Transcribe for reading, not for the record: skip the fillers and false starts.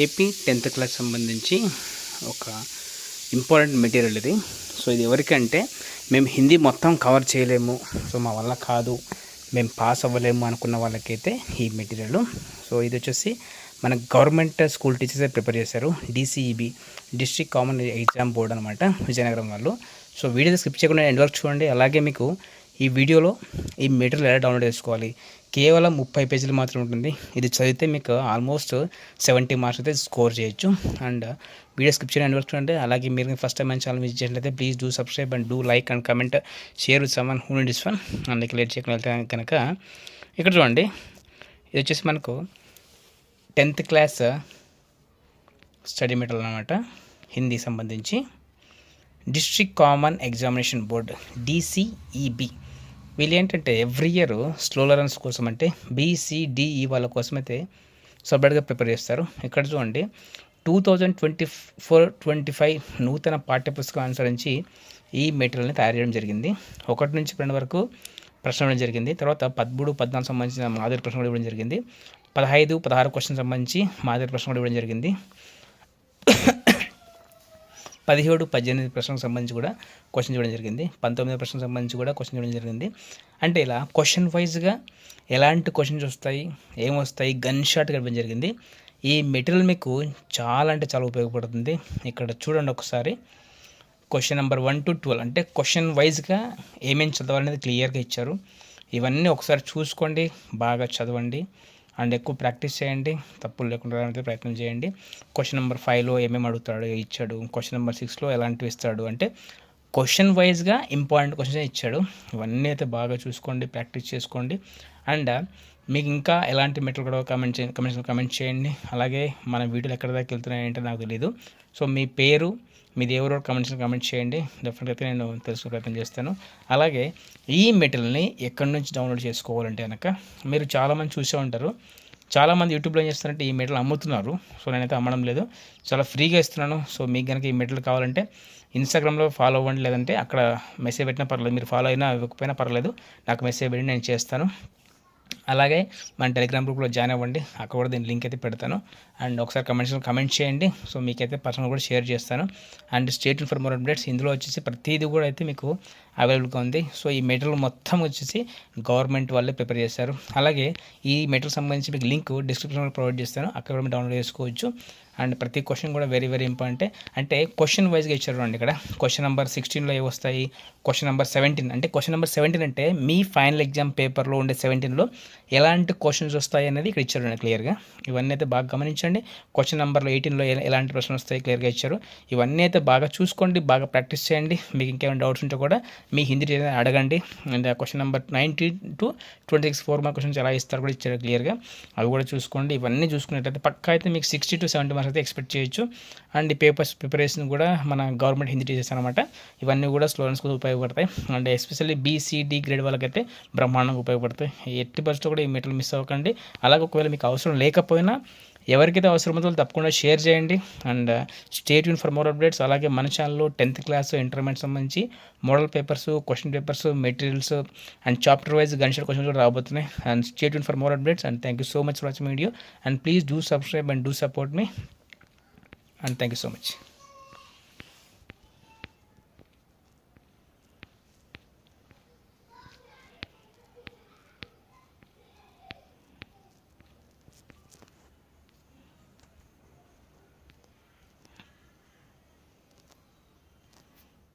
AP 10th class సంబంధించి ఒక important material ఇది. సో ఇది ఎవరికంటే మేము హిందీ మొత్తం కవర్ చేయలేము, సో మా వల్ల కాదు, మేము పాస్ అవ్వలేము అనుకున్న వాళ్ళకైతే ఈ మెటీరియల్. సో ఇది వచ్చేసి మన గవర్నమెంట్ స్కూల్ టీచర్సే ప్రిపేర్ చేశారు. DCEB district common exam board అనమాట, విజయనగరం వాళ్ళు. సో వీడియో స్కిప్ చేయకుండా ఎండ్ వరకు చూడండి. అలాగే మీకు ఈ వీడియోలో ఈ మెటీరియల్ ఎలా డౌన్లోడ్ చేసుకోవాలి, కేవలం 30 పేజీలు మాత్రం ఉంటుంది. ఇది చదివితే మీకు ఆల్మోస్ట్ 70 మార్క్స్ అయితే స్కోర్ చేయొచ్చు. అండ్ వీడియో స్కిప్ చేయడం ఎండ్ వరకు చూడండి. అలాగే మీరు ఫస్ట్ టైం మన ఛానల్ విజిట్ చేసినట్లయితే please do subscribe and do like and comment share with someone who needs fun. అందుకే లేట్ చేయకుండా వెళ్తే కనుక ఇక్కడ చూడండి, ఇది వచ్చేసి మనకు 10th క్లాస్ స్టడీ మెటీరియల్ అనమాట, హిందీ సంబంధించి district common examination board DCEB. వీళ్ళు ఏంటంటే ఎవ్రీ ఇయర్ స్లో లెర్నర్స్ కోసం అంటే BCDE వాళ్ళ కోసం అయితే సపరేట్గా ప్రిపేర్ చేస్తారు. ఇక్కడ చూడండి 2024-25 నూతన పాఠ్యపుస్తకం అనుసరించి ఈ మెటీరియల్ని తయారు చేయడం జరిగింది. 1 నుంచి 2 వరకు ప్రశ్న ఇవ్వడం జరిగింది. తర్వాత 13-14 సంబంధించిన మాదిరి ప్రశ్న కూడా ఇవ్వడం జరిగింది. 15-16 క్వశ్చన్ సంబంధించి మాదిరి ప్రశ్న కూడా ఇవ్వడం జరిగింది. 17-18 ప్రశ్నలకు సంబంధించి కూడా క్వశ్చన్ ఇవ్వడం జరిగింది. 19 ప్రశ్నలకు సంబంధించి కూడా క్వశ్చన్ ఇవ్వడం జరిగింది. అంటే ఇలా క్వశ్చన్ వైజ్గా ఎలాంటి క్వశ్చన్స్ వస్తాయి, ఏమొస్తాయి, గన్ షాట్గా ఇవ్వడం జరిగింది. ఈ మెటీరియల్ మీకు చాలా అంటే చాలా ఉపయోగపడుతుంది. ఇక్కడ చూడండి ఒకసారి, క్వశ్చన్ నెంబర్ 1 to 12 అంటే క్వశ్చన్ వైజ్గా ఏమేమి చదవాలనేది క్లియర్గా ఇచ్చారు. ఇవన్నీ ఒకసారి చూసుకోండి, బాగా చదవండి అండ్ ఎక్కువ ప్రాక్టీస్ చేయండి, తప్పులు లేకుండా రావడానికి ప్రయత్నం చేయండి. క్వశ్చన్ నెంబర్ 5లో ఏమేమి అడుగుతాడు ఇచ్చాడు, క్వశ్చన్ నెంబర్ 6లో ఎలాంటివి ఇస్తాడు అంటే క్వశ్చన్ వైజ్గా ఇంపార్టెంట్ క్వశ్చన్స్ ఇచ్చాడు. ఇవన్నీ అయితే బాగా చూసుకోండి, ప్రాక్టీస్ చేసుకోండి. అండ్ మీకు ఇంకా ఎలాంటి మెటీరియల్ కూడా కమెంట్ చేయండి. అలాగే మన వీడియోలు ఎక్కడి దాకా వెళ్తున్నాయి అంటే నాకు తెలియదు. సో మీ పేరు, మీది ఎవరో కమెంట్ చేయండి, డెఫినెట్గా నేను తెలుసుకునే ప్రయత్నం చేస్తాను. అలాగే ఈ మెటీరియల్ని ఎక్కడి నుంచి డౌన్లోడ్ చేసుకోవాలంటే కనుక మీరు చాలామంది చూసే ఉంటారు, చాలామంది యూట్యూబ్లో ఏం చేస్తారంటే ఈ మెటీరియల్ అమ్ముతున్నారు. సో నేనైతే అమ్మడం లేదు, చాలా ఫ్రీగా ఇస్తున్నాను. సో మీకు కనుక ఈ మెటీరియల్ కావాలంటే ఇన్స్టాగ్రామ్లో ఫాలో అవ్వండి, లేదంటే అక్కడ మెసేజ్ పెట్టినా పర్లేదు, మీరు ఫాలో అయినా ఇవ్వకపోయినా పర్లేదు, నాకు మెసేజ్ పెట్టి నేను చేస్తాను. అలాగే మన టెలిగ్రామ్ గ్రూప్లో జాయిన్ అవ్వండి, అక్కడ కూడా దీని లింక్ అయితే పెడతాను. అండ్ ఒకసారి కమెంట్ చేయండి. సో మీకైతే పర్సనల్ కూడా షేర్ చేస్తాను. And state for more updates, ఇందులో వచ్చేసి ప్రతిదీ కూడా అయితే మీకు అవైలబుల్గా ఉంది. సో ఈ మెటీరియల్ మొత్తం వచ్చేసి గవర్నమెంట్ వాళ్ళే ప్రిపేర్ చేస్తారు. అలాగే ఈ మెటీరియల్ సంబంధించి మీకు లింక్ డిస్క్రిప్షన్లో ప్రొవైడ్ చేస్తాను, అక్కడ కూడా మీరు డౌన్లోడ్ చేసుకోవచ్చు. అండ్ ప్రతి క్వశ్చన్ కూడా వెరీ వెరీ ఇంపార్టెంట్. అంటే క్వశ్చన్ వైజ్గా ఇచ్చారు అండి. ఇక్కడ క్వశ్చన్ నెంబర్ 16లో ఏ వస్తాయి, క్వశ్చన్ నెంబర్ 17 అంటే క్వశ్చన్ నెంబర్ 17 అంటే మీ ఫైనల్ ఎగ్జామ్ పేపర్లో ఉండే 17లో ఎలాంటి క్వశ్చన్స్ వస్తాయి అనేది ఇక్కడ ఇచ్చారు క్లియర్గా. ఇవన్నీ అయితే బాగా గమనించండి. క్వశ్చన్ నెంబర్లో 18లో ఎలాంటి ప్రశ్నలు వస్తాయి క్లియర్గా ఇచ్చారు. ఇవన్నీ అయితే బాగా చూసుకోండి, బాగా ప్రాక్టీస్ చేయండి. మీకు ఇంకేమైనా డౌట్స్ ఉంటే కూడా మీ హిందీ టీచర్ అడగండి. And question number 19-26 4 mark questions ఎలా ఇస్తారు కూడా ఇచ్చారు క్లియర్గా, అవి కూడా చూసుకోండి. ఇవన్నీ చూసుకున్నట్లయితే పక్కా అయితే మీకు 60-70 మార్క్స్ అయితే ఎక్స్పెక్ట్ చేయొచ్చు. అండ్ ఈ పేపర్స్ ప్రిపరేషన్ కూడా మన గవర్నమెంట్ హిందీ టీచర్స్ అనమాట. ఇవన్నీ కూడా స్టూడెంట్స్కి ఉపయోగపడతాయి. అండ్ ఎస్పెషల్లీ BCD గ్రేడ్ వాళ్ళకైతే బ్రహ్మాండంగా ఉపయోగపడతాయి. ఎట్టి పరిస్థితుల్లో కూడా ఈ మెటీరియల్ మిస్ అవ్వకండి. అలాగే ఒకవేళ మీకు అవసరం లేకపోయినా ఎవరికైతే అవసరం ఉందో తప్పకుండా షేర్ చేయండి. And stay tune for more updates. అలాగే మన ఛానల్లో 10th క్లాస్ ఇంటర్మీడియట్ సంబంధించి model papers, question papers, materials and chapter wise gunshot questions కూడా రాబోతున్నాయి. And stay tune for more updates. And thank you so much for watching video. And please do subscribe and do support me. And thank you so much.